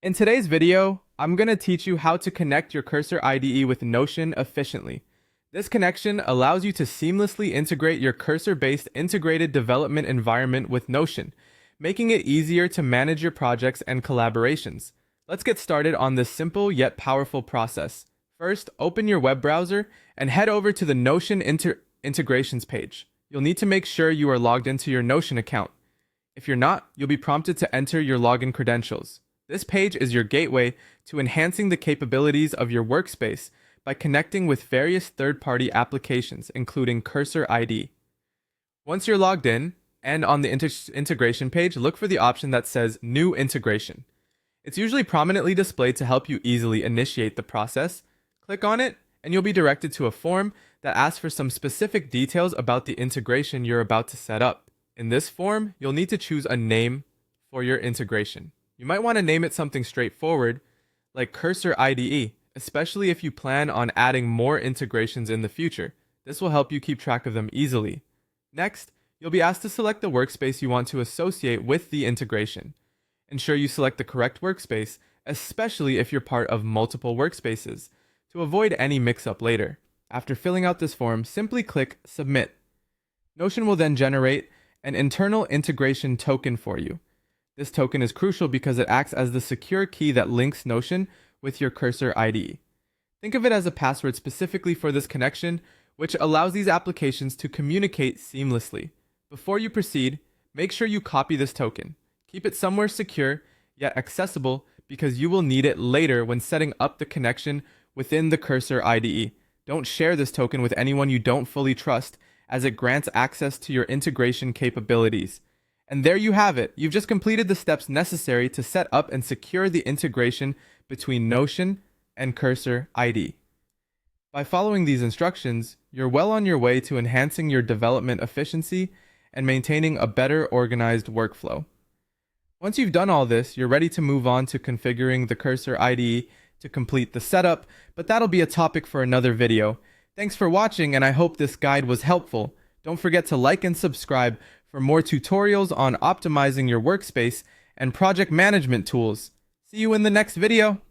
In today's video, I'm going to teach you how to connect your Cursor IDE with Notion efficiently. This connection allows you to seamlessly integrate your cursor-based integrated development environment with Notion, making it easier to manage your projects and collaborations. Let's get started on this simple yet powerful process. First, open your web browser and head over to the Notion integrations page. You'll need to make sure you are logged into your Notion account. If you're not, you'll be prompted to enter your login credentials. This page is your gateway to enhancing the capabilities of your workspace by connecting with various third-party applications, including Cursor IDE. Once you're logged in, and on the integration page, look for the option that says New Integration. It's usually prominently displayed to help you easily initiate the process. Click on it, and you'll be directed to a form that asks for some specific details about the integration you're about to set up. In this form, you'll need to choose a name for your integration. You might want to name it something straightforward, like Cursor IDE, especially if you plan on adding more integrations in the future. This will help you keep track of them easily. Next, you'll be asked to select the workspace you want to associate with the integration. Ensure you select the correct workspace, especially if you're part of multiple workspaces, to avoid any mix-up later. After filling out this form, simply click Submit. Notion will then generate an internal integration token for you. This token is crucial because it acts as the secure key that links Notion with your Cursor IDE. Think of it as a password specifically for this connection, which allows these applications to communicate seamlessly. Before you proceed, make sure you copy this token. Keep it somewhere secure, yet accessible, because you will need it later when setting up the connection within the Cursor IDE. Don't share this token with anyone you don't fully trust, as it grants access to your integration capabilities. And there you have it. You've just completed the steps necessary to set up and secure the integration between Notion and Cursor IDE. By following these instructions, you're well on your way to enhancing your development efficiency and maintaining a better organized workflow. Once you've done all this, you're ready to move on to configuring the Cursor IDE to complete the setup, but that'll be a topic for another video. Thanks for watching, and I hope this guide was helpful. Don't forget to like and subscribe for more tutorials on optimizing your workspace and project management tools. See you in the next video.